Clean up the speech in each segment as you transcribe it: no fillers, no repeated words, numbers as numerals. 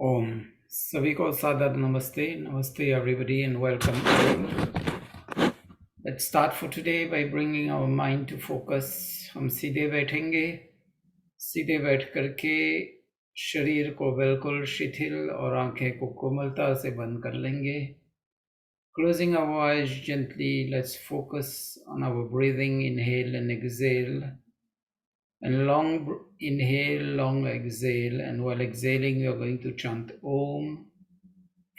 ओम सभी को सादर नमस्ते नमस्ते everybody and welcome all. Let's start for today by bringing our mind to focus. हम सीधे बैठेंगे, सीधे बैठ करके शरीर को बिल्कुल शिथिल और आंखें को कोमलता से बंद कर लेंगे. Closing our eyes gently, let's focus on our breathing, inhale and exhale. And long inhale, long exhale, and while exhaling, we are going to chant Om,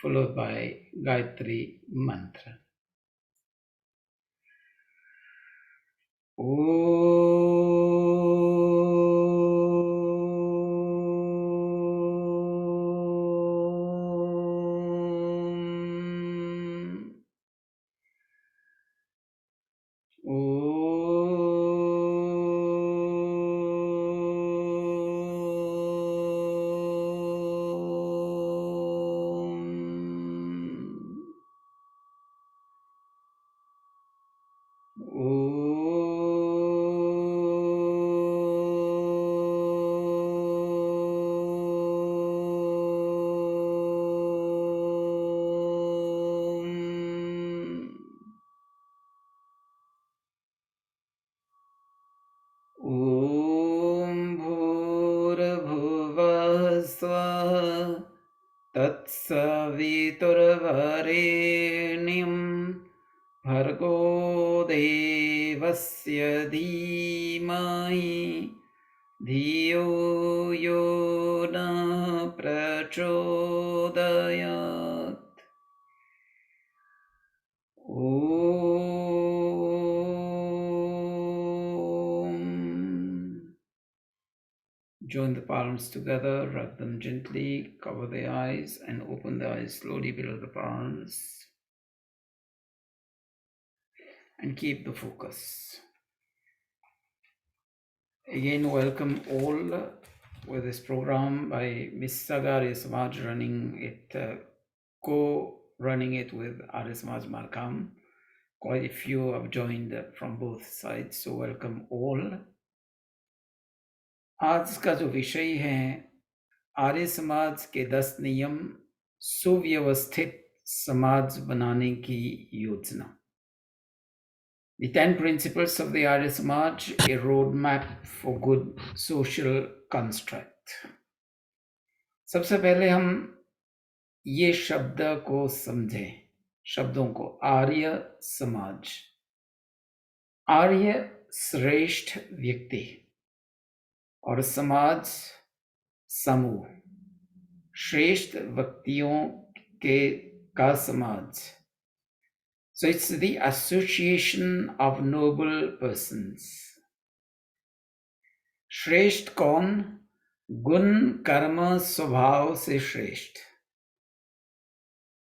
followed by Gayatri mantra. तत्सवितुर्वरेण्यं भर्गो देवस्य धीमहि धियो यो न प्रचोदयात्. Join the palms together, rub them gently, cover the eyes and open the eyes slowly below the palms. And keep the focus. Again, welcome all with this program by Mississauga AryaSamaj, running it, co-running it with AryaSamaj Markham. Quite a few have joined from both sides, so welcome all. आज का जो विषय है आर्य समाज के 10 नियम सुव्यवस्थित समाज बनाने की योजना. The 10 principles of the Arya Samaj, a roadmap for good social construct. सबसे पहले हम ये शब्द को समझें, शब्दों को. आर्य समाज, आर्य श्रेष्ठ व्यक्ति और समाज समूह, श्रेष्ठ व्यक्तियों का समाज. So it's the association of noble persons. श्रेष्ठ कौन? गुण कर्म स्वभाव से श्रेष्ठ.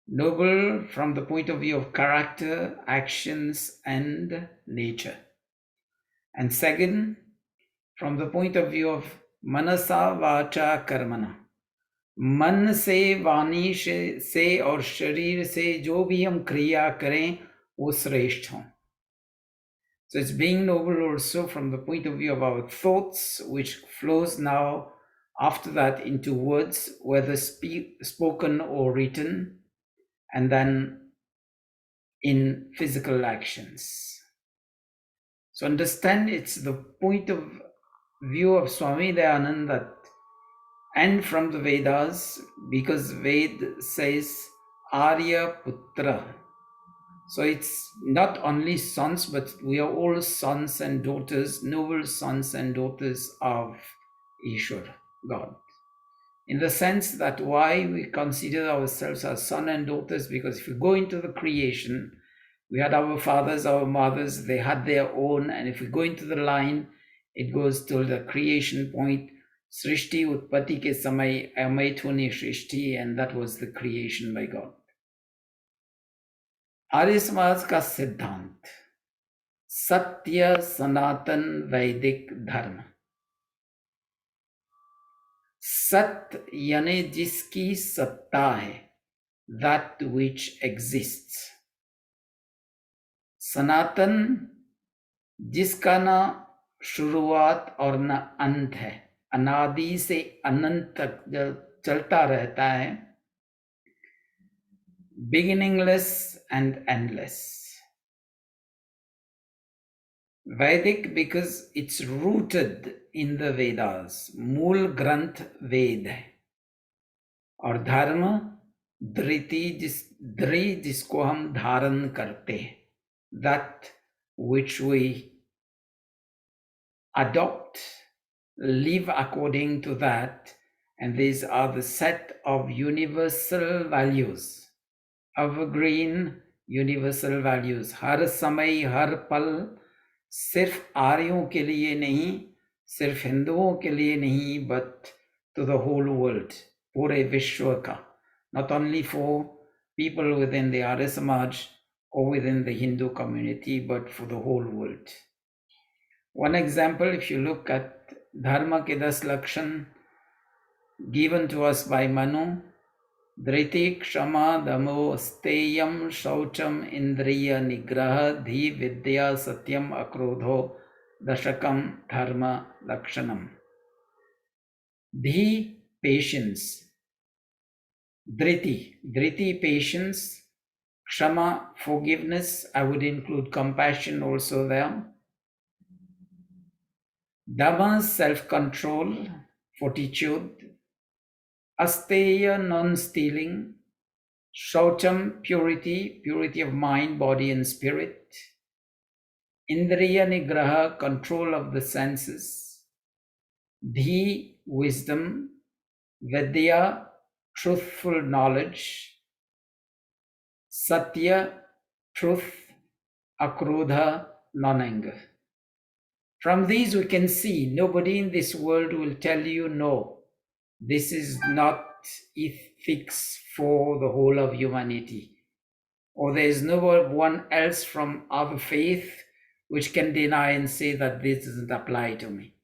Noble from the point of view of character, actions and nature. And second, from the point of view of manasa vacha karmana. मन से, वाणी से और शरीर से जो भी हम क्रिया करें वो श्रेष्ठ हों. So it's being noble also from the point of view of our thoughts, which flows now after that into words, whether spoken or written, and then in physical actions. So understand it's the point of view of Swami Dayanand that, and from the Vedas, because Ved says Arya Putra. So it's not only sons, but we are all sons and daughters, noble sons and daughters of Ishwar, God. In the sense that why we consider ourselves as sons and daughters, because if you go into the creation, we had our fathers, our mothers, they had their own, and if we go into the line, it goes to the creation point. Srishti Utpatti ke samay amaithuni Srishti, and that was the creation by God. Arya Samaj का सिद्धांत सत्य सनातन वैदिक धर्म. सत्य यानी जिसकी सत्ता है, that which exists. सनातन जिसका ना शुरुआत और ना अंत है, अनादि से अनंत तक चलता रहता है, beginningless and endless. Vedic because it's rooted in the Vedas. मूल ग्रंथ वेद है. और धर्म धृति जिसको हम धारण करते हैं, that which we adopt, live according to that, and these are the set of universal values, evergreen universal values. हर समय हर पल सिर्फ आर्यों के लिए नहीं, सिर्फ हिंदुओं के लिए नहीं, but to the whole world, पूरे विश्व का, not only for people within the Arya Samaj or within the Hindu community, but for the whole world. One example, if you look at Dharma ke 10 lakshan given to us by Manu, Dhriti, Kshama, Damo, Steyam, Shaucham, Indriya, Nigraha, Dhi, Vidya, Satyam, Akrodho, Dashakam, Dharma, Lakshanam. Dhi, patience. Dhriti, patience. Kshama, forgiveness. I would include compassion also there. Dhamma, self-control, fortitude. Asteya, non-stealing. Shaucham, purity of mind, body and spirit. Indriya nigraha, control of the senses. Dhi, wisdom. Vidya, truthful knowledge. Satya, truth. Akrodha, non-anger. From these we can see nobody in this world will tell you, no, this is not ethics for the whole of humanity. Or there is no one else from our faith which can deny and say that this doesn't apply to me.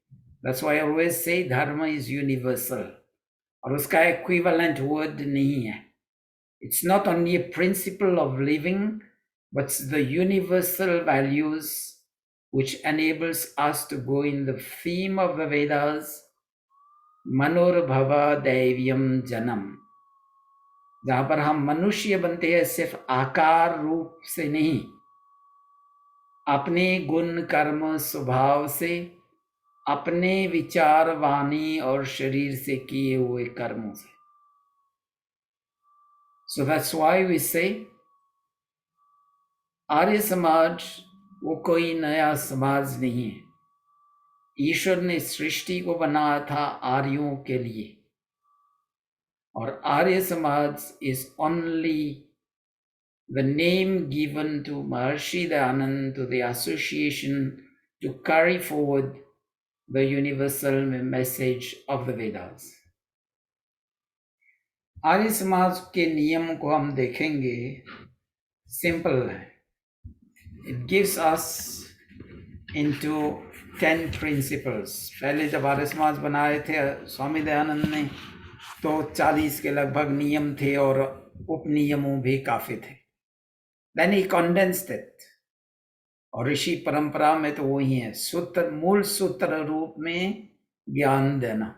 That's why I always say dharma is universal. और उसका equivalent word नहीं है. It's not only a principle of living, but it's the universal values which enables us to go in the theme of the Vedas, Manorbhava Daivyam Janam, जहां पर हम मनुष्य बनते हैं सिर्फ आकार रूप से नहीं, अपने गुण कर्म स्वभाव से, अपने विचार वाणी और शरीर से किए हुए कर्मों से. So that's why we say Arya Samaj वो कोई नया समाज नहीं है. ईश्वर ने सृष्टि को बनाया था आर्यों के लिए, और Arya Samaj is only the name given to Maharshi Dayanand, to the association to carry forward the universal message of the Vedas. Arya Samaj के नियम को हम देखेंगे, सिंपल है. It gives us into 10 principles. पहले जब आर्य समाज बनाए थे स्वामी दयानंद ने, तो 40 के लगभग नियम थे और उपनियमों भी काफी थे. Then he condensed it. और ऋषि परंपरा में तो वही है, सूत्र मूल सूत्र रूप में ज्ञान देना,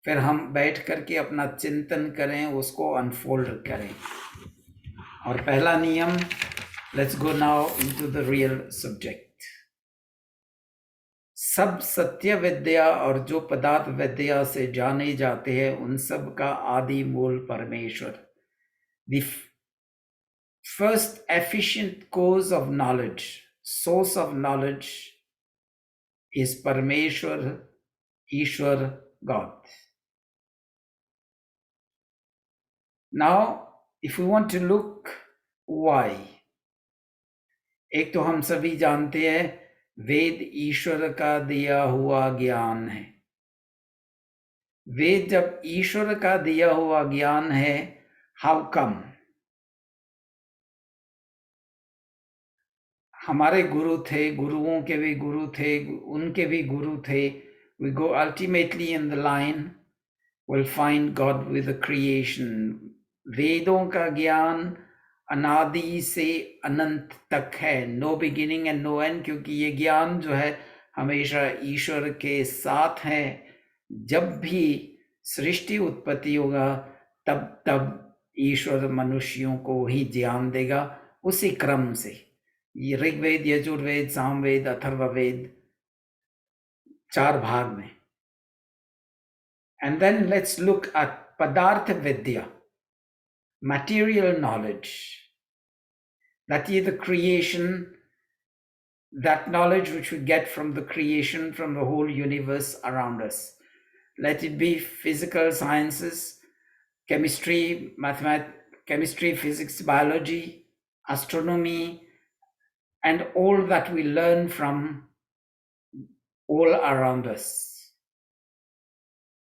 फिर हम बैठ करके अपना चिंतन करें, उसको अनफोल्ड करें. और पहला नियम, let's go now into the real subject. सब सत्य विद्या और जो पदार्थ विद्या से जाने जाते हैं उन सब का आदि मूल परमेश्वर. The first efficient cause of knowledge, source of knowledge is Parameshwar, Ishwar, God. Now, if we want to look why, एक तो हम सभी जानते हैं वेद ईश्वर का दिया हुआ ज्ञान है. वेद जब ईश्वर का दिया हुआ ज्ञान है, हाउ कम? हमारे गुरु थे, गुरुओं के भी गुरु थे, उनके भी गुरु थे. We go ultimately in the line, we'll find God with the creation. वेदों का ज्ञान अनादि से अनंत तक है, no beginning and no end, क्योंकि ये ज्ञान जो है हमेशा ईश्वर के साथ है, जब भी सृष्टि उत्पत्ति होगा तब तब ईश्वर मनुष्यों को ही ज्ञान देगा, उसी क्रम से। ये ऋग्वेद, यजुर्वेद, सामवेद, अथर्ववेद, 4 भाग में। And then let's look at Padartha Vidya, material knowledge. That is the creation, that knowledge which we get from the creation, from the whole universe around us. Let it be physical sciences, chemistry, mathematics, chemistry, physics, biology, astronomy, and all that we learn from all around us.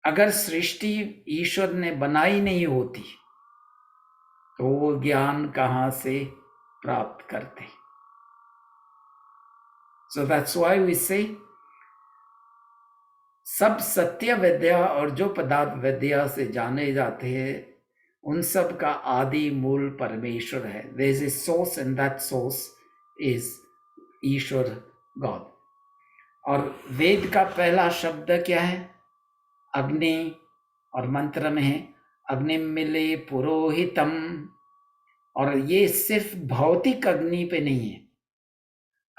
अगर सृष्टि ईश्वर ने बनाई नहीं होती तो वो ज्ञान कहाँ से प्राप्त करते? So that's why we say सब सत्य विद्या और जो पदार्थ विद्या से जाने जाते हैं उन सब का आदि मूल परमेश्वर है. There is a source and that source is Ishwar, God. और वेद का पहला शब्द क्या है? अग्नि, और मंत्र में है अग्नि मिले पुरोहितम. और ये सिर्फ भौतिक अग्नि पे नहीं है.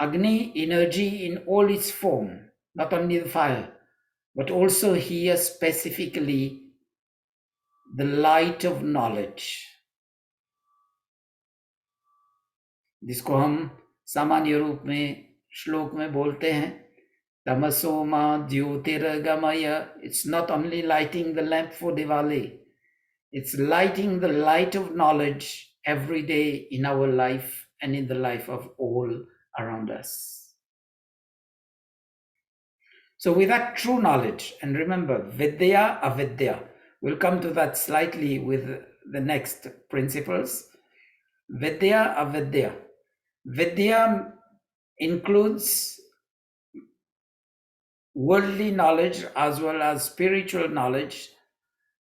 अग्नि, energy in all its form, not only the fire, but also here specifically the light of knowledge, जिसको हम सामान्य रूप में श्लोक में बोलते हैं तमसो मा ज्योतिर्गमय. It's not only lighting the lamp for Diwali, it's lighting the light of knowledge every day in our life and in the life of all around us. So with that true knowledge, and remember, Vidya, Avidya, we'll come to that slightly with the next principles. Vidya, Avidya. Vidya includes worldly knowledge as well as spiritual knowledge.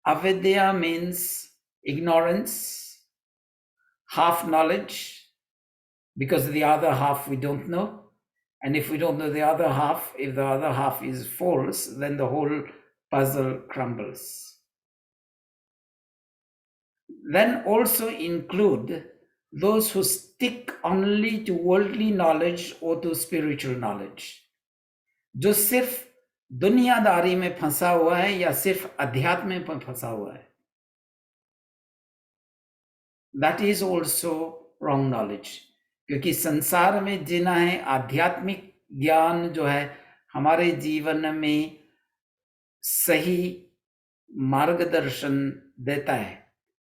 Avidya means ignorance, half knowledge, because the other half we don't know. And if we don't know the other half, if the other half is false, then the whole puzzle crumbles. Then also include those who stick only to worldly knowledge or to spiritual knowledge. जो सिर्फ दुनियादारी में फंसा हुआ है या सिर्फ अध्यात्म में फंसा हुआ है. That is also wrong knowledge. क्योंकि संसार में जीना है, आध्यात्मिक ज्ञान जो है हमारे जीवन में सही मार्गदर्शन देता है.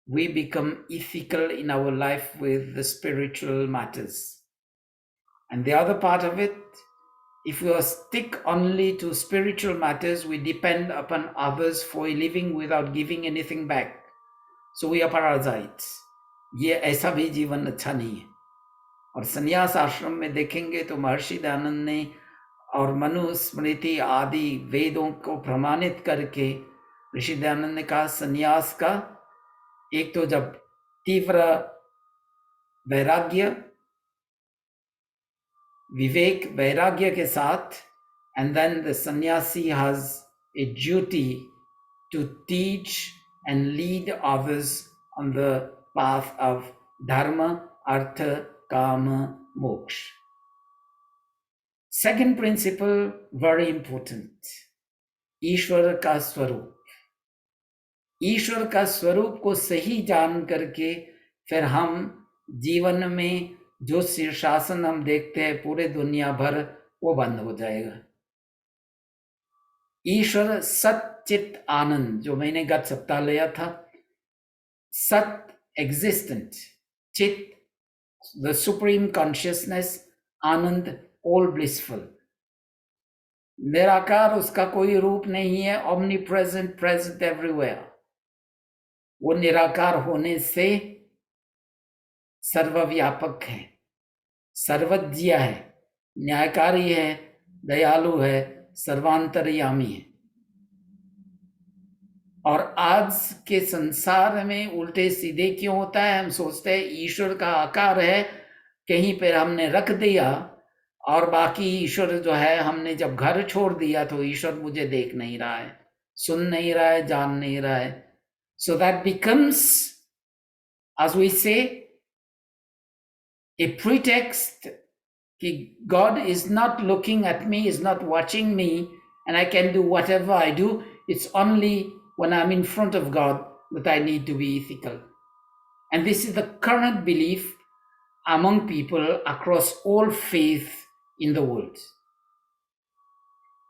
We become ethical in our life with the spiritual matters. And the other part of it, if we stick only to spiritual matters, we depend upon others for a living without giving anything back. So we are parasites. ये ऐसा भी जीवन अच्छा नहीं है. और संन्यास आश्रम में देखेंगे तो महर्षि दयानंद ने और मनुस्मृति आदि वेदों को प्रमाणित करके ऋषि दयानंद ने कहा संन्यास का एक तो जब तीव्र वैराग्य, विवेक वैराग्य के साथ, and then the sannyasi has a duty to teach and lead others on the path of dharma, artha, kama, moksha. Second principle, very important, ईश्वर का स्वरूप. ईश्वर का स्वरूप को सही जान करके फिर हम जीवन में जो शीर्षासन हम देखते हैं पूरे दुनिया भर, वो बंद हो जाएगा. ईश्वर सच्चित आनंद, जो मैंने गत सप्ताह लिया था, सत एग्जिस्टेंट, चित the supreme consciousness, Anand all blissful, निराकार, उसका कोई रूप नहीं है, ओमनी प्रेजेंट, प्रेजेंट एवरीवेयर. वो निराकार होने से सर्वव्यापक है, सर्वज्ञ है, न्यायकारी है, दयालु है, सर्वांतर्यामी है. और आज के संसार में उल्टे सीधे क्यों होता है? हम सोचते हैं ईश्वर का आकार है, कहीं पर हमने रख दिया और बाकी ईश्वर जो है, हमने जब घर छोड़ दिया तो ईश्वर मुझे देख नहीं रहा है. सुन नहीं रहा है, जान नहीं रहा है. So that becomes, as we say, a pretext that God is not looking at me, is not watching me, and I can do whatever I do. It's only when I'm in front of God that I need to be ethical. And this is the current belief among people across all faith in the world.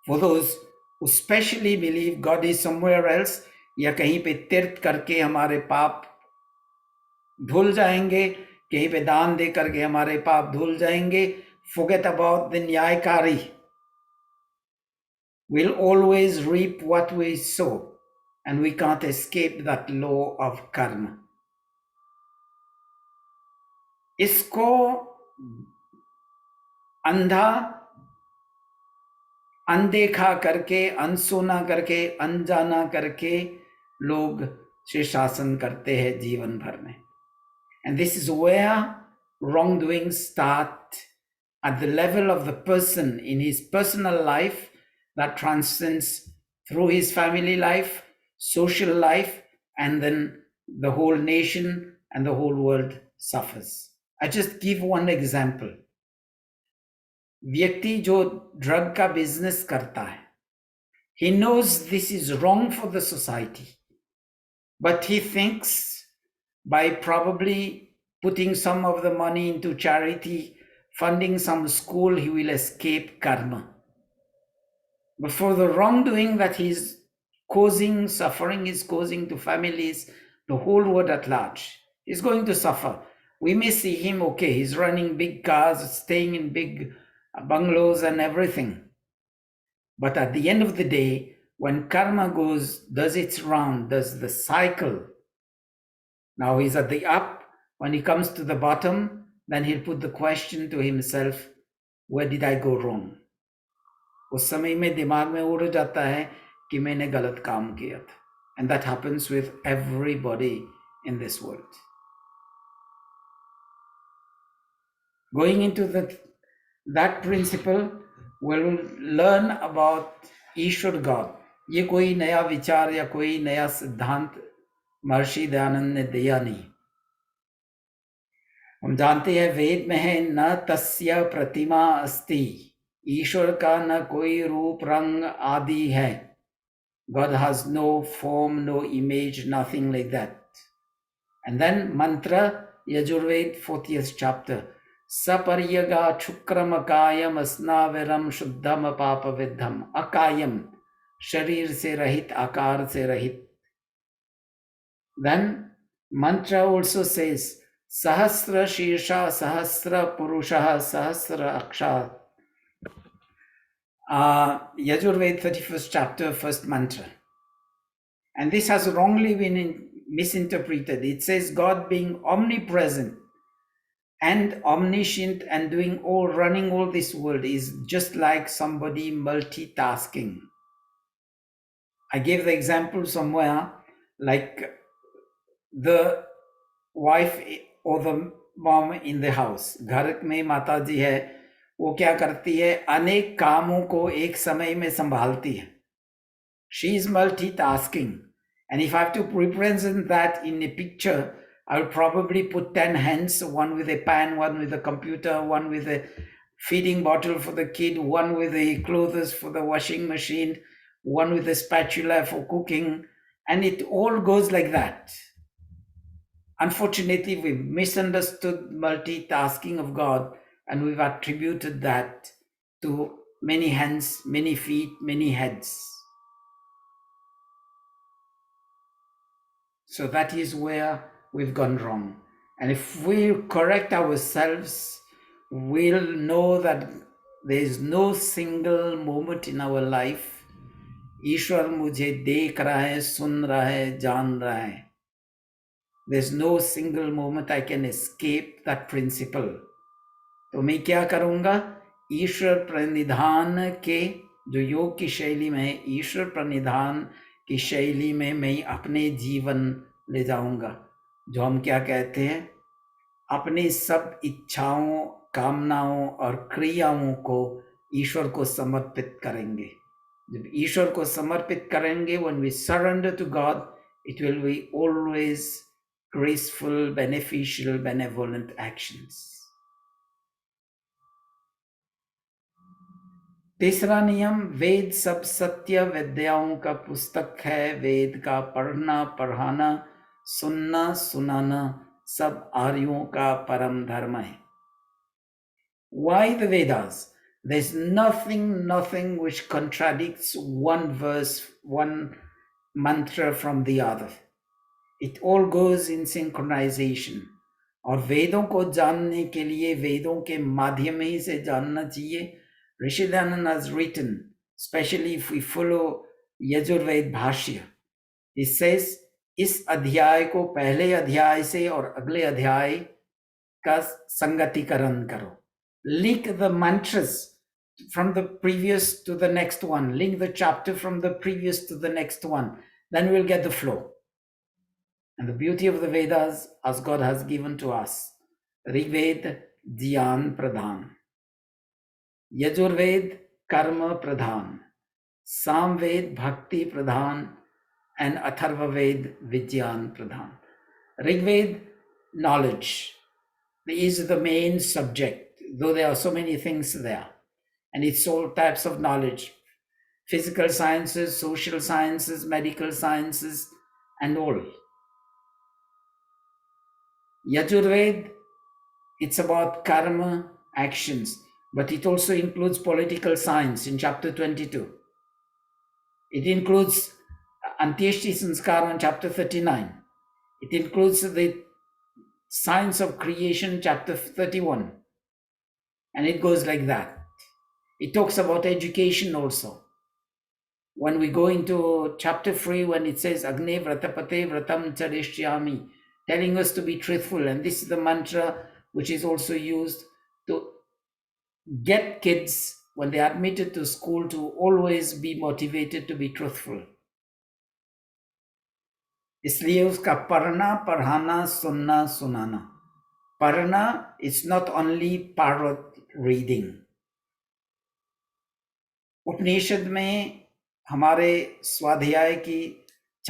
For those who specially believe God is somewhere else, या कहीं पे तीर्थ करके हमारे पाप धुल जाएंगे, कहीं पे दान दे करके हमारे पाप धुल जाएंगे, forget about the न्यायकारी. We'll always reap what we sow, and we can't escape that law of karma. इसको अंधा अनदेखा करके, अनसुना करके, अनजाना करके लोग शासन करते हैं जीवन भर में. And this is where wrongdoings start at the level of the person in his personal life that transcends through his family life, social life, and then the whole nation and the whole world suffers. I just give one example. व्यक्ति जो drug का business करता है, he knows this is wrong for the society, but he thinks by probably putting some of the money into charity, funding some school, he will escape karma. But for the wrongdoing that he's causing, suffering is causing to families, the whole world at large, he's going to suffer. We may see him, okay, he's running big cars, staying in big bungalows and everything. But at the end of the day, when karma does its round, does the cycle, now he's at the up, when he comes to the bottom, then he'll put the question to himself, where did I go wrong? उस समय में दिमाग में उड़ जाता है कि मैंने गलत काम किया था. And that happens with everybody in this world. Going into that principle, we'll learn about Ishwar God. ये कोई नया विचार या कोई नया सिद्धांत महर्षि दयानंद ने दिया नहीं. हम जानते हैं वेद में है, न तस्य प्रतिमा अस्ति, ईश्वर का न कोई रूप रंग आदि है. God has no form, no image, nothing like that. And then mantra, Yajurved, 40th chapter. Saparyaga chukram akayam asnaviram shuddham papa vidham. Akayam, sharir se rahit, akar se rahit. Then mantra also says, Sahasra Shirsha, Sahasra Purusha, Sahasra Aksha. Yajurved 31st chapter, first mantra. And this has wrongly been misinterpreted. It says God being omnipresent and omniscient and running all this world is just like somebody multitasking. I gave the example somewhere, like the wife or the mom in the house. घर में माता जी है, वो क्या करती है, अनेक कामों को एक समय में संभालती है. She is multitasking. And if I have to represent that in a picture, I will probably put 10 hands, one with a pan, one with a computer, one with a feeding bottle for the kid, one with the clothes for the washing machine, one with a spatula for cooking, and it all goes like that. Unfortunately, we've misunderstood multitasking of God, and we've attributed that to many hands, many feet, many heads. So that is where we've gone wrong. And if we correct ourselves, we'll know that there is no single moment in our life, ईश्वर मुझे देख रहा है, सुन रहा है, जान रहा है. There's no single moment I can escape that principle. तो मैं क्या करूँगा, ईश्वर प्रणिधान के जो योग की शैली में है, ईश्वर प्रणिधान की शैली में मैं अपने जीवन ले जाऊंगा. जो हम क्या कहते हैं, अपनी सब इच्छाओं, कामनाओं और क्रियाओं को ईश्वर को समर्पित करेंगे. जब ईश्वर को समर्पित करेंगे, when we surrender to God, it will be always graceful, beneficial, benevolent actions. तीसरा नियम, वेद सब सत्य विद्याओं का पुस्तक है, वेद का पढ़ना पढ़ाना सुनना सुनाना सब आर्यों का परम धर्म है. Why the Vedas? There's nothing which contradicts one verse, one mantra from the other. It all goes in synchronization. और वेदों को जानने के लिए वेदों के माध्यम ही से जानना चाहिए. ऋषि Dayanand has written, especially if we follow Yajurveda भाष्य, it says इस अध्याय को पहले अध्याय से और अगले अध्याय का संगतिकरण करो. Link the mantras from the previous to the next one. Link the chapter from the previous to the next one. Then we'll get the flow. And the beauty of the Vedas, as God has given to us, Rigved Dhyan Pradhan, Yajurved Karma Pradhan, Samved Bhakti Pradhan, and Atharvaved Vidyan Pradhan. Rigved, knowledge, is the main subject, though there are so many things there. And it's all types of knowledge, physical sciences, social sciences, medical sciences, and all. Yajurved, it's about karma, actions, but it also includes political science in chapter 22. It includes Antyeshti Sanskara in chapter 39. It includes the science of creation, chapter 31. And it goes like that. It talks about education also. When we go into chapter 3, when it says Agne Vratapate Vratam Charishyami, telling us to be truthful. And this is the mantra which is also used to get kids, when they are admitted to school, to always be motivated to be truthful. इसलिए उसका पढ़ना पढ़ाना सुनना सुनाना. पढ़ना is not only parrot reading. उपनिषद में हमारे स्वाध्याय की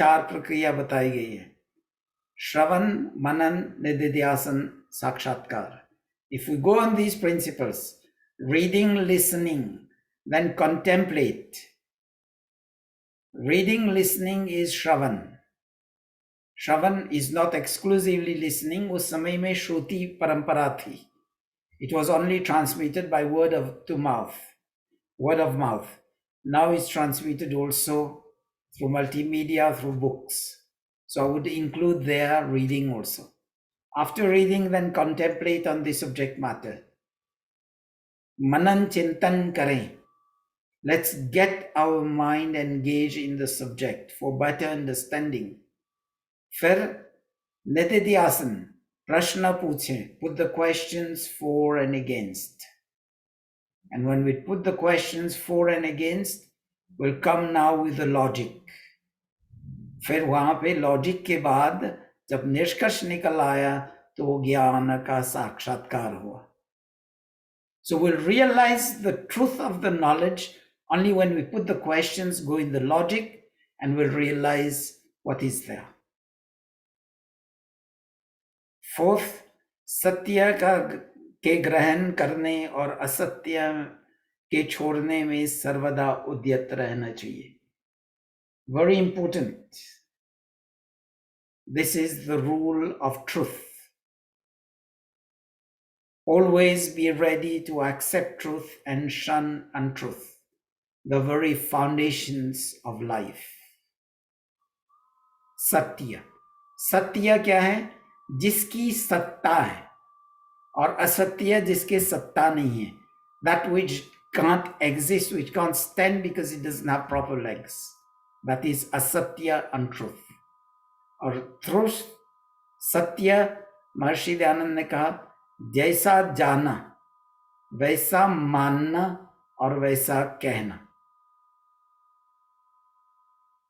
4 प्रक्रिया बताई गई है. श्रवण, मनन, निधिध्यासन, साक्षात्कार. If we go on these principles, reading, listening, then contemplate. Reading, listening is Shravan. Shravan is not exclusively listening. उस समय में श्रुति परंपरा थी. It was only transmitted by word of mouth. Now it's transmitted also through multimedia, through books. So I would include their reading also. After reading, then contemplate on the subject matter. Manan chintan kare. Let's get our mind engaged in the subject for better understanding. फिर निधिध्यासन, प्रश्न पूछें, put the questions for and against. And when we put the questions for and against, we'll come now with the logic. फिर वहां पे logic के बाद जब निष्कर्ष निकल आया तो ज्ञान का साक्षात्कार हुआ. So we'll realize the truth of the knowledge only when we put the questions, go in the logic, and we'll realize what is there. Fourth, सत्य के ग्रहण करने और असत्य के छोड़ने में सर्वदा उद्यत रहना चाहिए. Very important. This is the rule of truth. Always be ready to accept truth and shun untruth, the very foundations of life. सत्य. सत्य क्या है? जिसकी सत्ता है, और असत्य जिसके सत्ता नहीं है. That which can't exist, which can't stand because it doesn't have proper legs. That is asatya, untruth. और truth, सत्य, महर्षि दयानंद ने कहा, जैसा जाना वैसा मानना और वैसा कहना.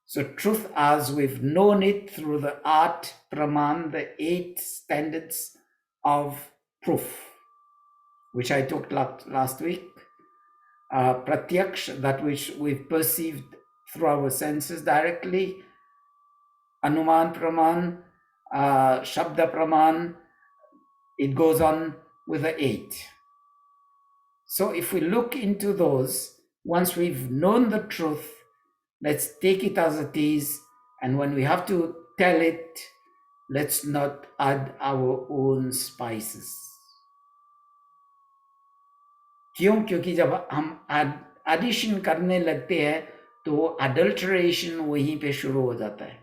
So truth, as we've known it through the art praman, the 8 standards of proof, which I talked last week. pratyaksh, that which we've perceived through our senses directly, anuman praman, shabda praman, it goes on with the 8. So if we look into those, once we've known the truth, let's take it as it is, and when we have to tell it, let's not add our own spices. क्यों? क्योंकि जब हम addition करने लगते हैं तो adulteration वहीं पे शुरू हो जाता है,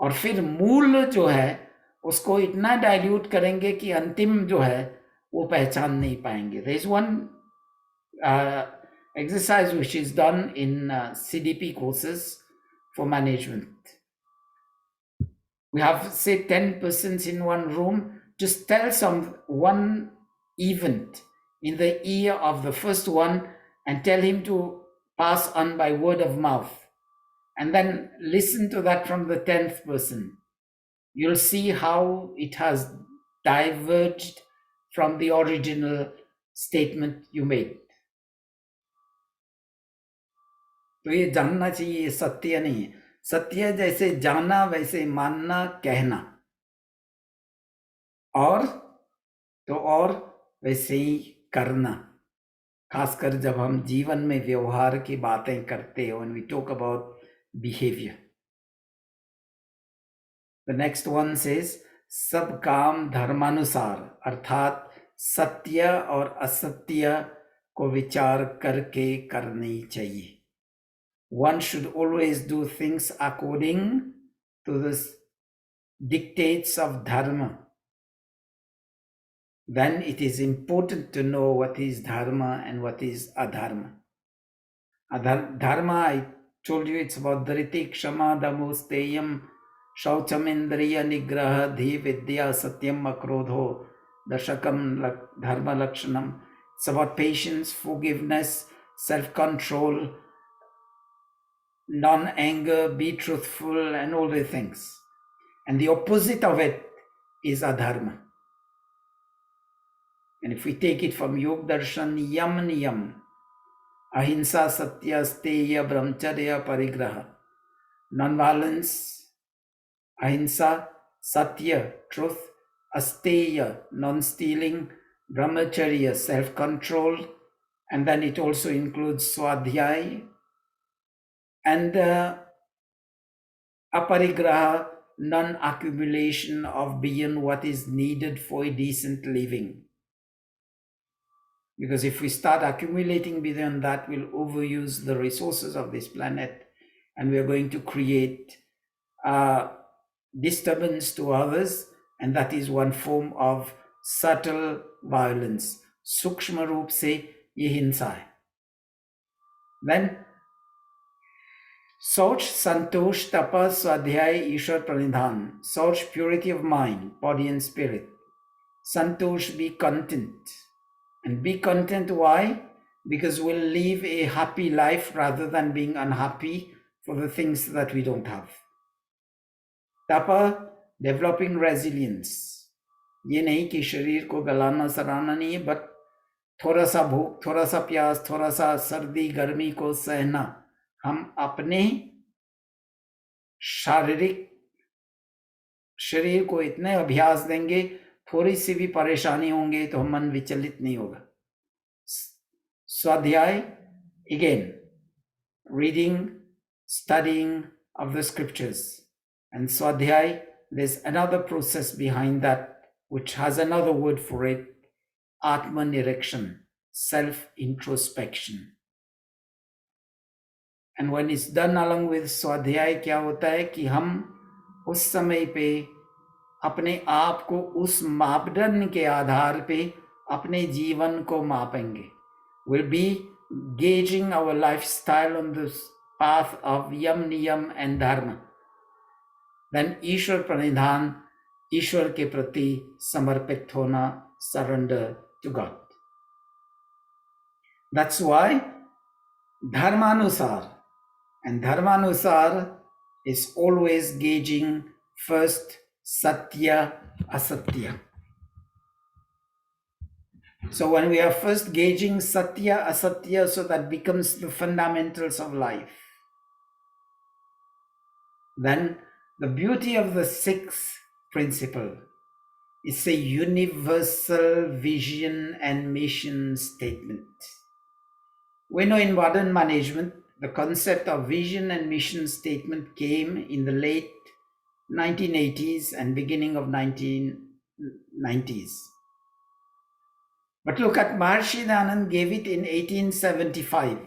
और फिर मूल जो है उसको इतना डाइल्यूट करेंगे कि अंतिम जो है वो पहचान नहीं पाएंगे. There is one exercise which is done in CDP courses for management. We have, say, 10 persons in one room. Just tell one event in the ear of the first one and tell him to pass on by word of mouth. And then listen to that from the 10th person. You'll see how it has diverged from the original statement you made. तो ये जानना चाहिए, ये सत्य नहीं है. सत्य जैसे जाना वैसे मानना, कहना, और तो और वैसे ही करना. खासकर जब हम जीवन में व्यवहार की बातें करते हैं, when we talk about behavior. The next one says, सब काम धर्मानुसार, अर्थात सत्य और असत्य को विचार करके करनी चाहिए. One should always do things according to the dictates of dharma. Then it is important to know what is dharma and what is adharma. Dharma, I told you, it's about dhriti, kshama, damo, steyam, shaucham, indriya, nigraha, dhi, vidya, satyam, akrodho, dashakam, dharma, lakshanam. It's about patience, forgiveness, self-control, non-anger, be truthful, and all the things. And the opposite of it is adharma. And if we take it from Yog Darshan, niyam, ahimsa, satya, steya, brahmacharya, parigraha. Non-violence, ahimsa, satya, truth, asteya, non-stealing, brahmacharya, self-control, and then it also includes swadhyay, and aparigraha, non-accumulation of beyond what is needed for a decent living. Because if we start accumulating beyond that, we'll overuse the resources of this planet, and we're going to create disturbance to others, and that is one form of subtle violence. Sukshma roop se ye hinsa hai. Then Sauch, Santosh, Tapa, Swadhyay, Ishwar Pranidhan. Sauch, purity of mind, body and spirit. Santosh, be content. And be content, why? Because we'll live a happy life rather than being unhappy for the things that we don't have. Tapa, developing resilience. ये नहीं कि शरीर को गलाना सराहना नहीं है, but थोड़ा सा भूख, थोड़ा सा प्यास, थोड़ा सा सर्दी गर्मी को सहना. हम अपने शारीरिक शरीर को इतने अभ्यास देंगे, थोड़ी सी भी परेशानी होंगे तो मन विचलित नहीं होगा. स्वाध्याय, again, reading, studying of the scriptures. And swadhyay, there's another process behind that which has another word for it, atma-nirikshan, self-introspection. And when it's done along with swadhyay, क्या होता है कि हम उस समय पे अपने आप को उस मापदंड के आधार पे अपने जीवन को मापेंगे. We'll be gauging our lifestyle on this path of yam, niyam and dharma. Then ईश्वर प्रणिधान, ईश्वर के प्रति समर्पित होना, surrender to God. That's why dharmanusar, and dharmanusar is always gauging first satya, asatya. So when we are first gauging satya, asatya, so that becomes the fundamentals of life, then the beauty of the sixth principle is a universal vision and mission statement. We know in modern management, the concept of vision and mission statement came in the late 1980s and beginning of 1990s. But look at Maharshi Dayanand gave it in 1875.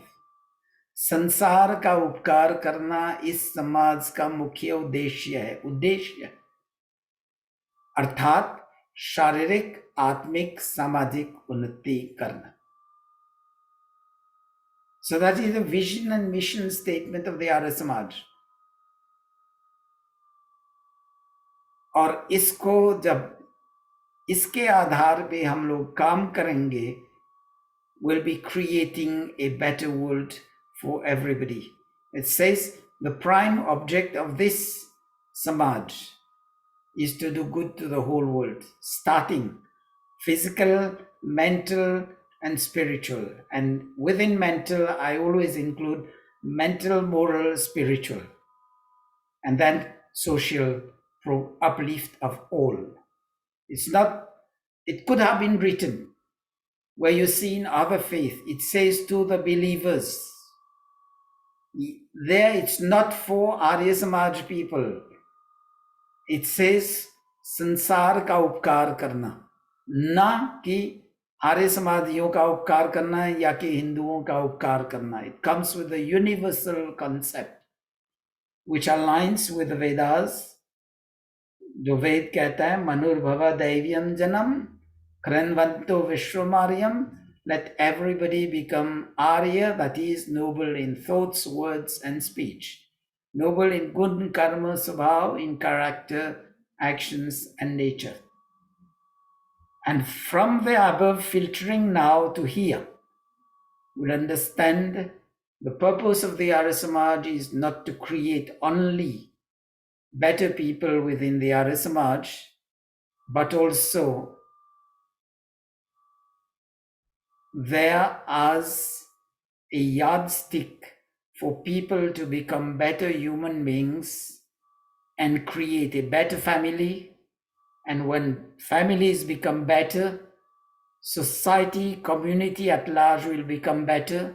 संसार का उपकार करना इस समाज का मुख्य उद्देश्य है. उद्देश्य अर्थात शारीरिक, आत्मिक, सामाजिक उन्नति करना. So that is the vision and mission statement of the Arya Samaj. और इसको जब इसके आधार पे हम लोग काम करेंगे, we'll be creating a better world for everybody. It says the prime object of this Samaj is to do good to the whole world, starting physical, mental, and spiritual. And within mental, I always include mental, moral, spiritual, and then social uplift of all. It's not, it could have been written where you see in other faith, it says to the believers. There it's not for Arya Samaj people. It says संसार का उपकार करना, ना कि आर्य समाजियों का उपकार करना या कि हिंदुओं का उपकार करना. It comes with a universal concept which aligns with the Vedas. जो वेद कहता है मनुर्भव दैव्यम जनम कृण्वन्तो विश्वमार्यम, let everybody become Arya, that is noble in thoughts, words and speech, noble in good karma swabhav, in character, actions and nature. And from the above filtering now to here, we'll understand the purpose of the Arya Samaj is not to create only better people within the Arya Samaj, but also there as a yardstick for people to become better human beings and create a better family. And when families become better, society, community at large will become better.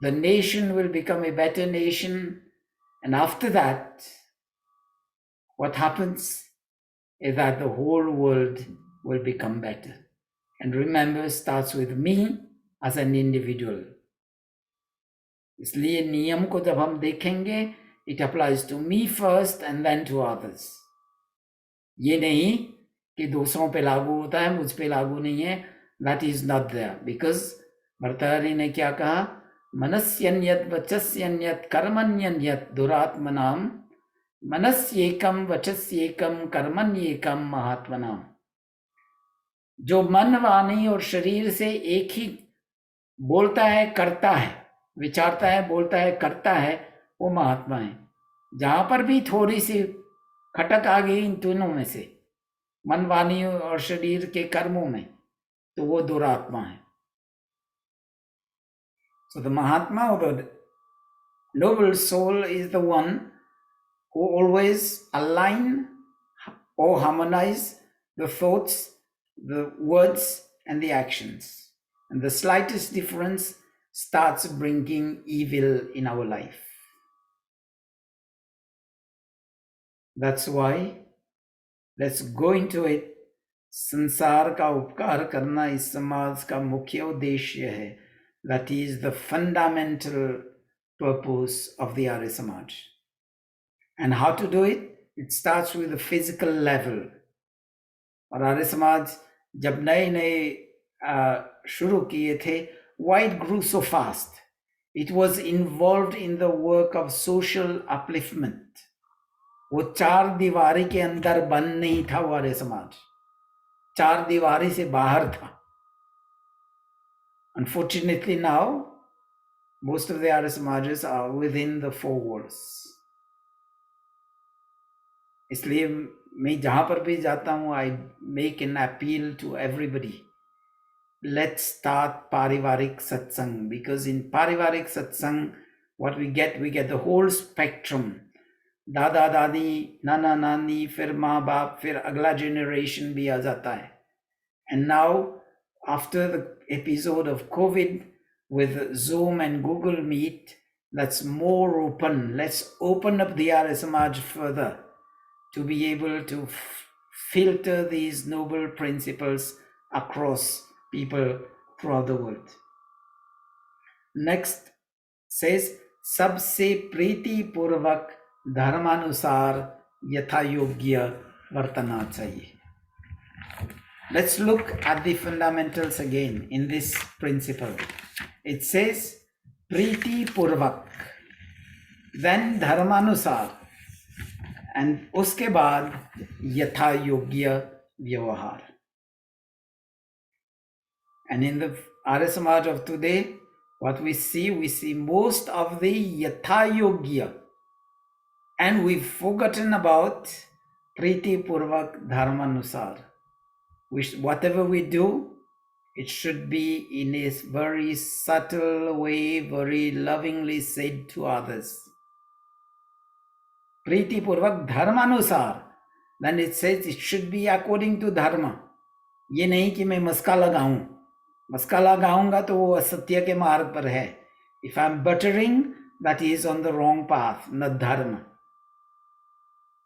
The nation will become a better nation. And after that, what happens is that the whole world will become better. And remember, it starts with me as an individual. इसलिए नियम को जब हम देखेंगे, it applies to me first and then to others. ये नहीं कि दूसरों पे लागू होता है, मुझ पे लागू नहीं है. That is not there. Because Bhartrihari ने क्या कहा? मनस्यन्यत वचस्यन्यत कर्मण्यन्यत दुरात्मनाम, मनस्येकम वचस्येकम कर्मण्येकम महात्मनाम. जो मन, वाणी और शरीर से एक ही बोलता है, करता है, विचारता है, बोलता है, करता है, वो महात्मा है. जहां पर भी थोड़ी सी खटक आ गई इन दोनों में से, मन, वाणी और शरीर के कर्मों में, तो वो दुरात्मा है. So the Mahatma or the noble soul is the one who always align or harmonize the thoughts, the words and the actions. And the slightest difference starts bringing evil in our life. That's why let's go into it. संसार का उपकार करना इस समाज का मुख्य उद्देश्य है. That is the fundamental purpose of the Arya Samaj. And how to do it? It starts with the physical level. और आर्य समाज जब नए नए शुरू किए थे, why it grew so fast? It was involved in the work of social upliftment. वो चार दीवारी के अंदर बंद नहीं था वो आर्य समाज, चार दीवारी से बाहर था. Unfortunately now, most of the Arya Samajas are within the four walls. इसलिए मैं जहां पर भी जाता हूं, I make an appeal to everybody let's start Parivarik Satsang, because in Parivarik Satsang, what we get the whole spectrum. दादा दादी, नाना नानी, फिर माँ बाप, फिर अगला generation भी आ जाता है. And now, after the episode of COVID with Zoom and Google Meet, that's more open. Let's open up the Arya Samaj further to be able to filter these noble principles across people throughout the world. Next says, सबसे प्रीति पूर्वक धर्मानुसार यथा योग्य वर्तना चाहिए. Let's look at the fundamentals again in this principle. It says Priti Purvak, then Dharmanusar, and uske baad Yatha Yogya Vyavahar. And in the Arya Samaj of today, what we see most of the Yatha Yogya, and we've forgotten about Priti Purvak Dharmanusar. Whatever we do, it should be in a very subtle way, very lovingly said to others. Priti Purvak Dharmanusar. Then it says it should be according to Dharma. ये नहीं कि मैं मस्का लगाऊं. मस्का लगाऊंगा तो वो असत्य के मार्ग पर है. If I'm buttering, that is on the wrong path, not Dharma.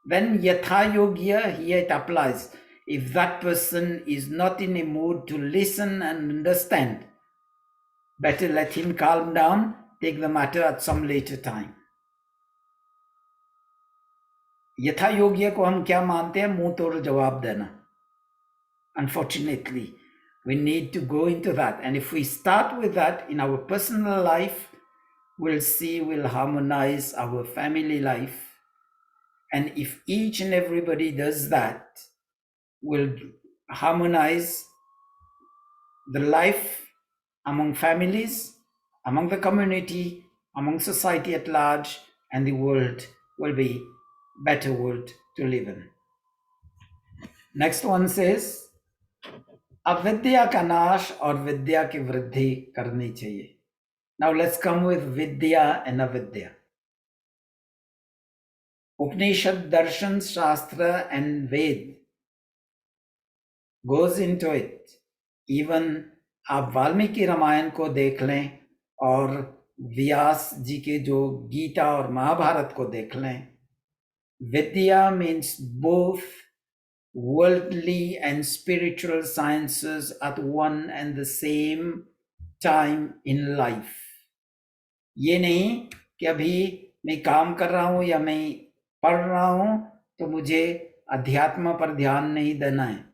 Then Yatha Yogya, here it applies. If that person is not in a mood to listen and understand, better let him calm down, take the matter at some later time. यथा योग्य को हम क्या मानते हैं? मुंह तोड़ जवाब देना. Unfortunately, we need to go into that. And if we start with that in our personal life, we'll harmonize our family life. And if each and everybody does that, will harmonize the life among families, among the community, among society at large, and the world will be a better world to live in. Next one says, अविद्या का नाश और विद्या की वृद्धि करनी चाहिए. Now let's come with Vidya and Avidya. Upanishad, Darshan, Shastra and Ved goes into it. Even आप वाल्मीकि रामायण को देख लें और व्यास जी के जो गीता और महाभारत को देख लें. Vidya means both worldly and spiritual sciences at one and the same time in life. ये नहीं कि अभी मैं काम कर रहा हूं या मैं पढ़ रहा हूं तो मुझे अध्यात्म पर ध्यान नहीं देना है.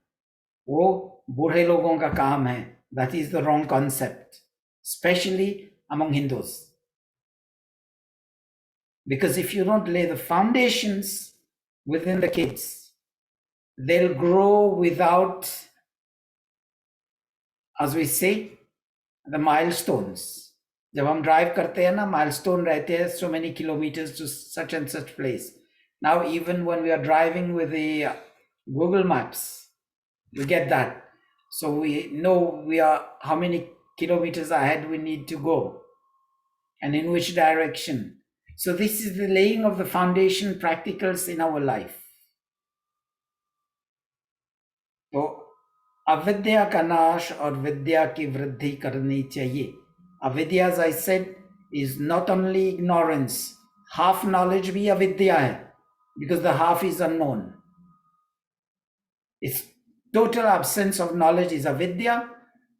वो बूढ़े लोगों का काम है. That is the wrong concept, especially among Hindus. Because if you don't lay the foundations within the kids, they'll grow without, as we say, the milestones. जब हम ड्राइव करते हैं ना, milestone रहते हैं, so many kilometers to such and such place. Now even when we are driving with the Google Maps, we get that. So we know we are how many kilometers ahead we need to go and in which direction. So this is the laying of the foundation practicals in our life. तो अविद्या का नाश और विद्या की वृद्धि करनी चाहिए. Avidya, as I said, is not only ignorance. Half knowledge भी avidya है, because the half is unknown. It's total absence of knowledge is avidya.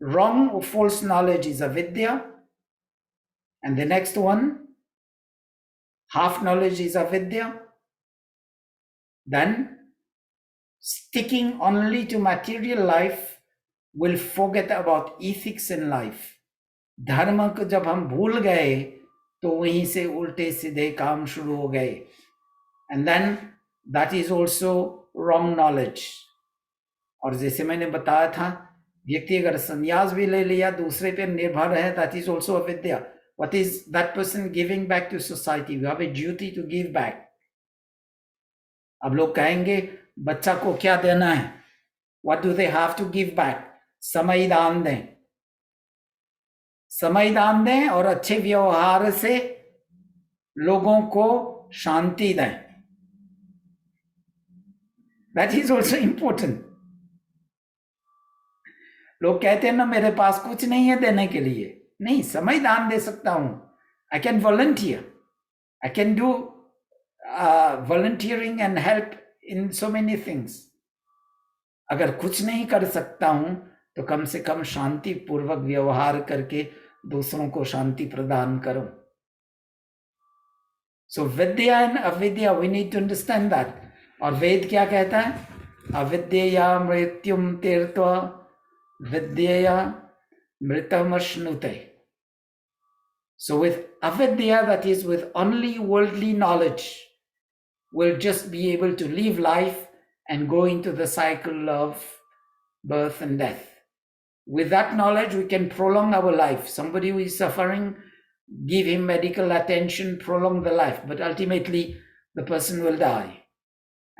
Wrong or false knowledge is avidya. And the next one, half knowledge is avidya. Then sticking only to material life will forget about ethics in life. धर्म को जब हम भूल गए तो वहीं से उल्टे सीधे काम शुरू हो गए. And then that is also wrong knowledge. और जैसे मैंने बताया था, व्यक्ति अगर संन्यास भी ले लिया, दूसरे पे निर्भर है, that is also avidya. What is that person giving back to society? You have a duty to give back. अब लोग कहेंगे बच्चा को क्या देना है? What do they have to give back? समय दान दें. समय दान दें और अच्छे व्यवहार से लोगों को शांति दें. That is also important. लोग कहते हैं ना मेरे पास कुछ नहीं है देने के लिए. नहीं, समय दान दे सकता हूं. I can volunteer. I can do volunteering and help in so many things. अगर कुछ नहीं कर सकता हूं तो कम से कम शांति पूर्वक व्यवहार करके दूसरों को शांति प्रदान करूं. So Vidya and Avidya, we need to understand that. और वेद क्या कहता है? अविद्यया मृत्युम तीर्त्वा विद्यया मृतमश्नुते. So with avidya, that is with only worldly knowledge, we'll just be able to live life and go into the cycle of birth and death. With that knowledge, we can prolong our life. Somebody who is suffering, give him medical attention, prolong the life, but ultimately the person will die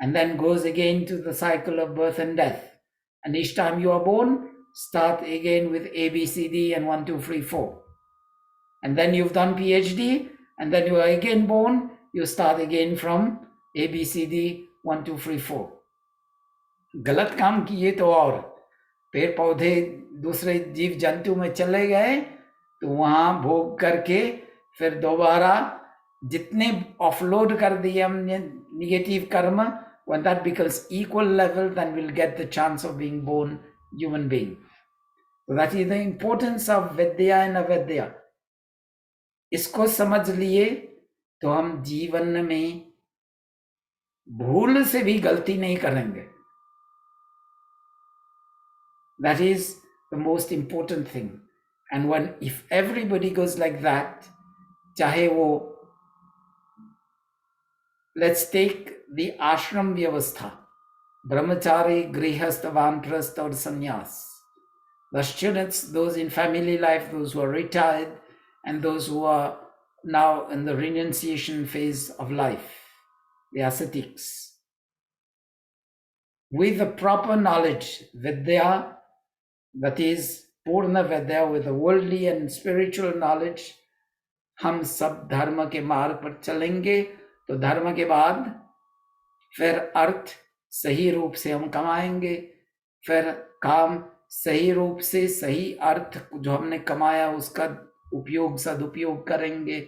and then goes again to the cycle of birth and death. And each time you are born, start again with A, B, C, D and 1, 2, 3, 4. And then you've done PhD, and then you are again born, you start again from A, B, C, D, 1, 2, 3, 4. गलत काम किए तो और पेड़ पौधे दूसरे जीव जंतु में चले गए तो वहां भोग करके फिर दोबारा जितने ऑफलोड कर दिए हमने निगेटिव कर्म, when that becomes equal level, then we'll get the chance of being born human being. So that is the importance of Vidya and Avidya. इसको समझ लिए तो हम जीवन में भूल से भी गलती नहीं करेंगे. That is the most important thing. And when if everybody goes like that, चाहे वो, let's take the ashram vyavastha, brahmachari, grihast, vanprasth or sannyas. The students, those in family life, those who are retired, and those who are now in the renunciation phase of life, the ascetics. With the proper knowledge, Vidya, that is Purna Vidya, with the worldly and spiritual knowledge, हम सब धर्म के मार्ग पर चलेंगे तो धर्म के बाद फिर अर्थ सही रूप से हम कमाएंगे, फिर काम सही रूप से, सही अर्थ जो हमने कमाया उसका उपयोग सदुपयोग करेंगे,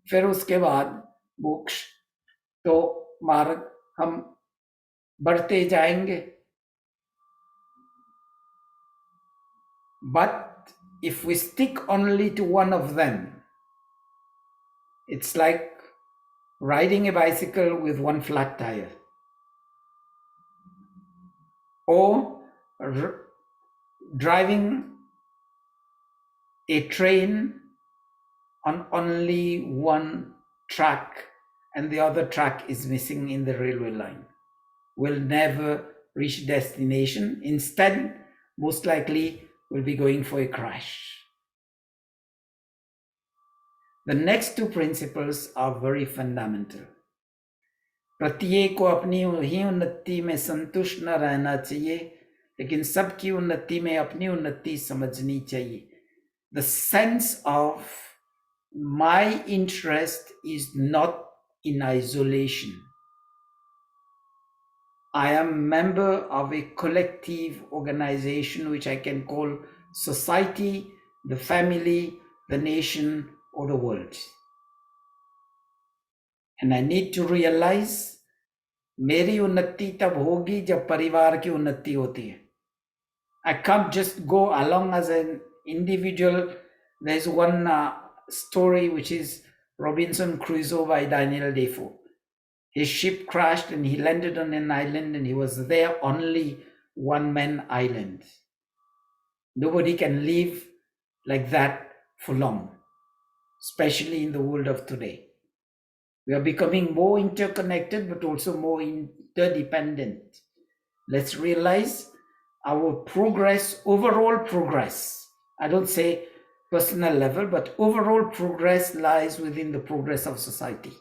फिर उसके बाद मोक्ष तो मार्ग हम बढ़ते जाएंगे. But if we stick only to one of them, it's like riding a bicycle with one flat tire, or driving a train on only one track and the other track is missing in the railway line. We'll never reach destination. Instead, most likely, we'll be going for a crash. The next two principles are very fundamental. प्रत्येक को अपनी ही उन्नति में संतुष्ट न रहना चाहिए, लेकिन सबकी उन्नति में अपनी उन्नति समझनी चाहिए. The sense of my interest is not in isolation. I am a member of a collective organization which I can call society, the family, the nation, or the world. And I need to realize मेरी उन्नति तब होगी जब परिवार की उन्नति होती है. I can't just go along as an individual. There's one story which is Robinson Crusoe by Daniel Defoe. His ship crashed and he landed on an island and he was there, only one-man island. Nobody can live like that for long, especially in the world of today. We are becoming more interconnected, but also more interdependent. Let's realize our progress, overall progress, I don't say personal level, but overall progress lies within the progress of society.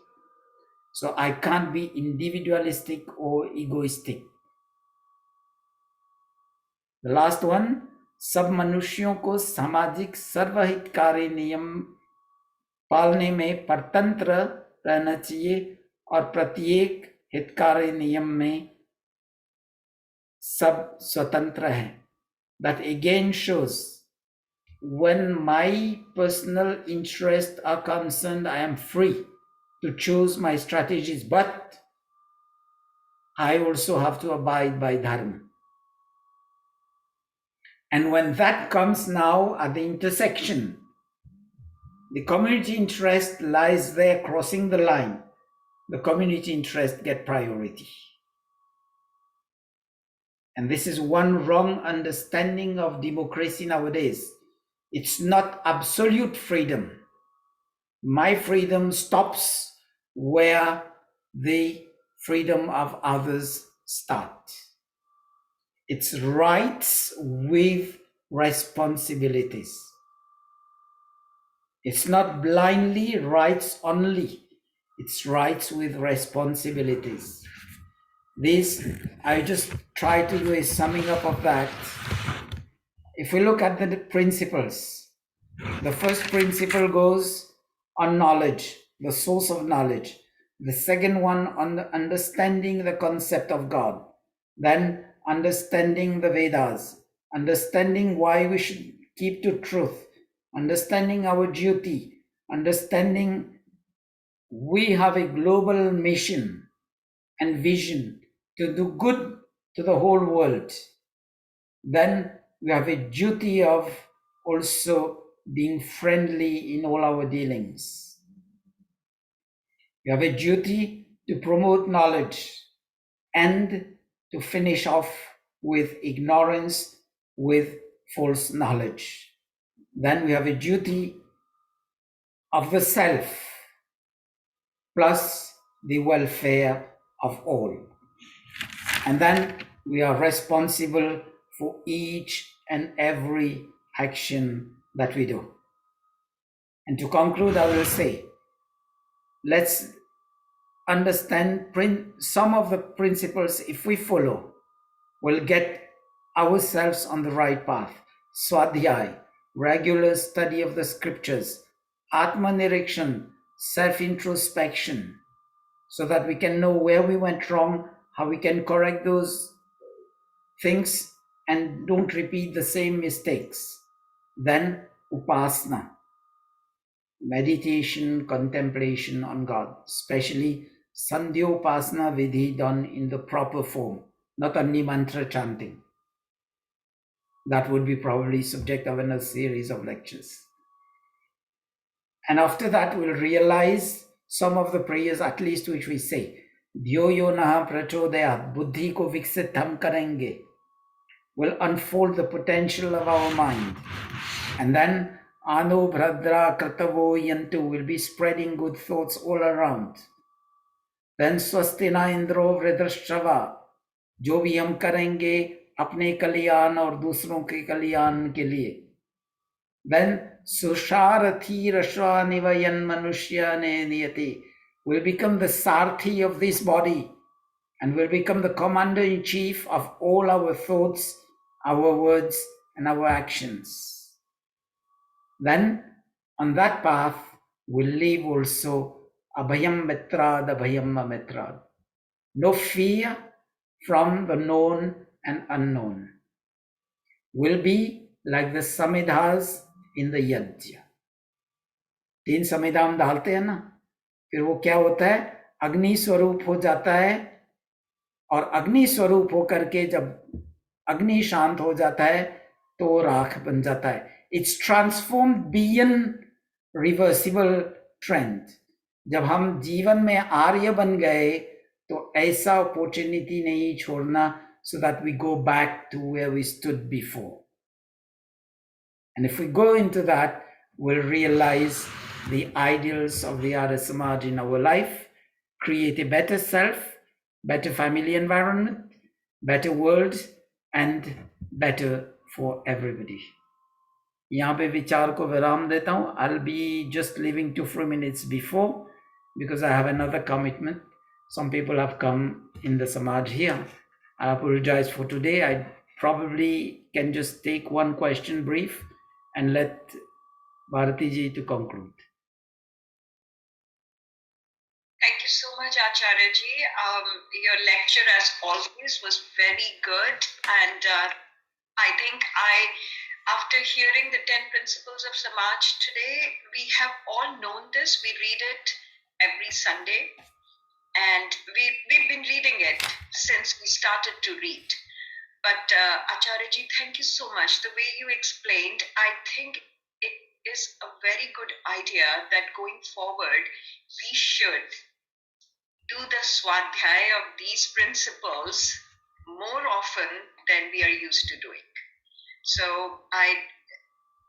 So I can't be individualistic or egoistic. The last one, सब मनुष्यों को सामाजिक सर्वहितकारी नियम पालने में परतंत्र रहना चाहिए और प्रत्येक हितकारी नियम में सब स्वतंत्र हैं. That again shows when my personal interests are concerned, I am free to choose my strategies, but I also have to abide by dharma. And when that comes now at the intersection, the community interest lies there crossing the line. The community interest get priority. And this is one wrong understanding of democracy nowadays. It's not absolute freedom. My freedom stops where the freedom of others start. It's rights with responsibilities. It's not blindly rights only. It's rights with responsibilities. This, I just try to do a summing up of that. If we look at the principles, the first principle goes on knowledge, the source of knowledge. The second one on the understanding the concept of God. Then understanding the Vedas, understanding why we should keep to truth, understanding our duty, understanding we have a global mission and vision to do good to the whole world. Then we have a duty of also being friendly in all our dealings. We have a duty to promote knowledge and to finish off with ignorance, with false knowledge. Then we have a duty of the self plus the welfare of all. And then we are responsible for each and every action that we do. And to conclude, I will say, let's understand some of the principles. If we follow, we'll get ourselves on the right path. Swadhyay, regular study of the scriptures, Atmanirikshan, self-introspection, so that we can know where we went wrong, how we can correct those things and don't repeat the same mistakes. Then Upasana, meditation, contemplation on God, especially Sandhyopasana Vidhi done in the proper form, not only mantra chanting. That would be probably subject of another series of lectures. And after that, we'll realize some of the prayers, at least which we say, Dhyo yo naha prachodayat, buddhi ko viksit hum karenge, will unfold the potential of our mind. And then Ano Bhradra Kratavo Yantu will be spreading good thoughts all around. Then Swastina Indro Vridrashava, जो भी हम करेंगे अपने कल्याण और दूसरों के कल्याण के लिए. Then Susharthi Rashva Nivayan Manushya Niyati will become the Sarthi of this body and will become the commander-in-chief of all our thoughts, our words, and our actions. Then on that path will live also Abhayam Mitrad, Abhayam Mitrad. No fear from the known and unknown. Will be like the samidhas in the yajna. 3 समिधा हम डालते हैं ना, फिर वो क्या होता है, अग्नि स्वरूप हो जाता है, और अग्नि स्वरूप होकर के जब अग्नि शांत हो जाता है तो राख बन जाता है. It's transformed beyond reversible trend. जब हम जीवन में आर्य बन गए तो ऐसा अपॉर्चुनिटी नहीं छोड़ना, so that we go back to where we stood before. And if we go into that, we'll realize the ideals of the Arya Samaj in our life, create a better self, better family environment, better world, and better for everybody. यहाँ पे विचार को विराम देता हूँ. I'll be just leaving 2-3 minutes before because I have another commitment. Some people have come in the Samaj here. I apologize for today. I probably can just take one question brief and let Bharati ji to conclude. Thank you so much, Acharya ji. Your lecture, as always, was very good. And I think after hearing the 10 Principles of Samaj today, we have all known this. We read it every Sunday. And we've been reading it since we started to read. But Acharya ji, thank you so much. The way you explained, I think it is a very good idea that going forward, we should do the swadhyay of these principles more often than we are used to doing. So I'm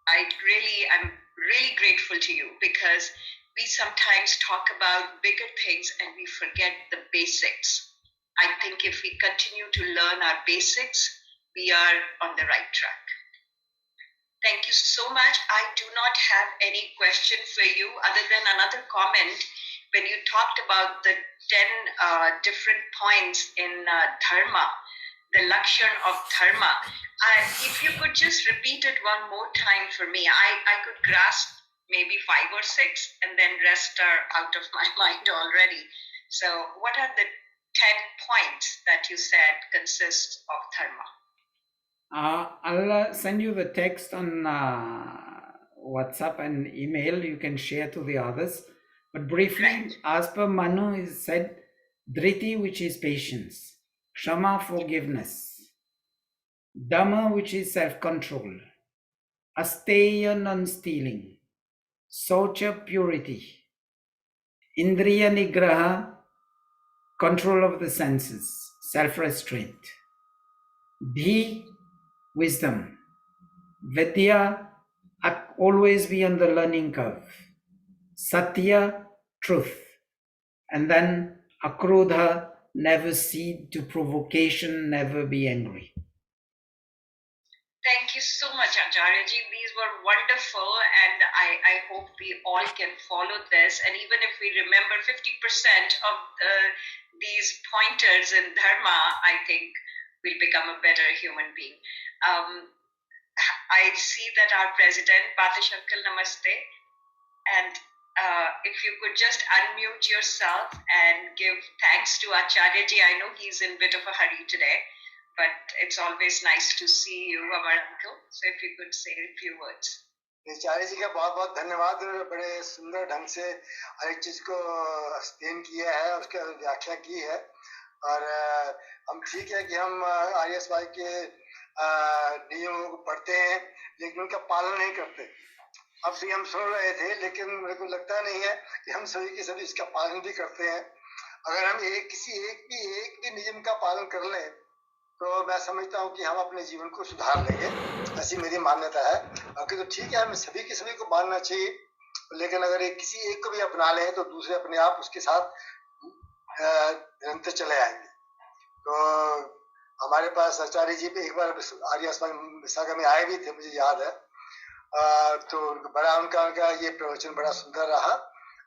really grateful to you, because we sometimes talk about bigger things and we forget the basics. I think if we continue to learn our basics, we are on the right track. Thank you so much. I do not have any question for you other than another comment. When you talked about the 10 different points in dharma, the lakshan of dharma, if you could just repeat it one more time for me, I could grasp maybe 5 or 6, and then rest are out of my mind already. So what are the 10 points that you said consist of dharma? I'll send you the text on WhatsApp and email. You can share to the others. But briefly, right. As per Manu is said, Dhriti, which is patience, Kshama, forgiveness, Dhamma, which is self-control, Asteya, non-stealing, Socha, purity, Indriya Nigraha, control of the senses, self-restraint, Dhi, wisdom, Vidya, always be on the learning curve, Satya, truth, and then Akrodha, never cede to provocation, never be angry. Thank you so much, Acharya ji. These were wonderful, and I hope we all can follow this. And even if we remember 50% of these pointers in dharma, I think we'll become a better human being. I see that our president, Batish Uncle, namaste. And if you could just unmute yourself and give thanks to Acharya ji. I know he's in a bit of a hurry today, but it's always nice to see you, our uncle. So if you could say a few words. आचार्य जी का बहुत बहुत धन्यवाद। बड़े सुंदर ढंग से हर एक चीज को एक्सप्लेन किया है, उसकी व्याख्या की है। और हम ठीक है कि हम आर्य समाज के नियमों को पढ़ते हैं, लेकिन उनका पालन नहीं करते। अब भी हम सुन रहे थे, लेकिन मेरे को लगता नहीं है कि हम सभी के सभी इसका पालन भी करते हैं। अगर हम किसी एक भी नियम का पालन कर लें, तो मैं समझता हूँ कि हम अपने जीवन को सुधार लेंगे, ऐसी मेरी मान्यता है। बाकी तो ठीक है, हमें सभी के सभी को मानना चाहिए, लेकिन अगर किसी एक को भी अपना लें, तो दूसरे अपने आप उसके साथ निरंतर चले आएंगे। तो हमारे पास आचार्य जी पे एक बार आर्य समाज मिस्सागा में आए भी थे, मुझे याद है। तो बड़ा उनका ये प्रवचन बड़ा सुंदर रहा,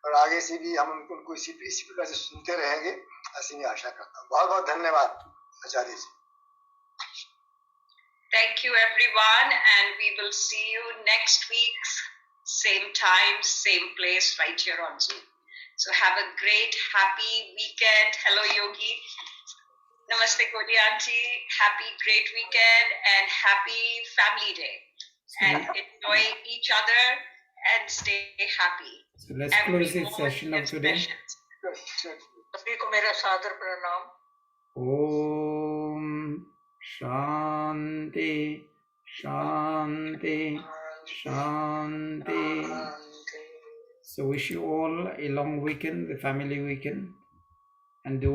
और आगे से भी हम उनको इसी प्रकार से सुनते रहेंगे, ऐसी मैं आशा करता हूँ। बहुत बहुत धन्यवाद आचार्य जी। Thank you, everyone, and we will see you next week, same time, same place, right here on Zoom. So have a great, happy weekend. Hello, Yogi. Namaste, Kodi Auntie. Happy, great weekend and happy Family Day. And enjoy each other and stay happy. So let's close this session of today. सभी को मेरा सादर प्रणाम। Om Shanti, Shanti, Shanti. So wish you all a long weekend, the family weekend, and do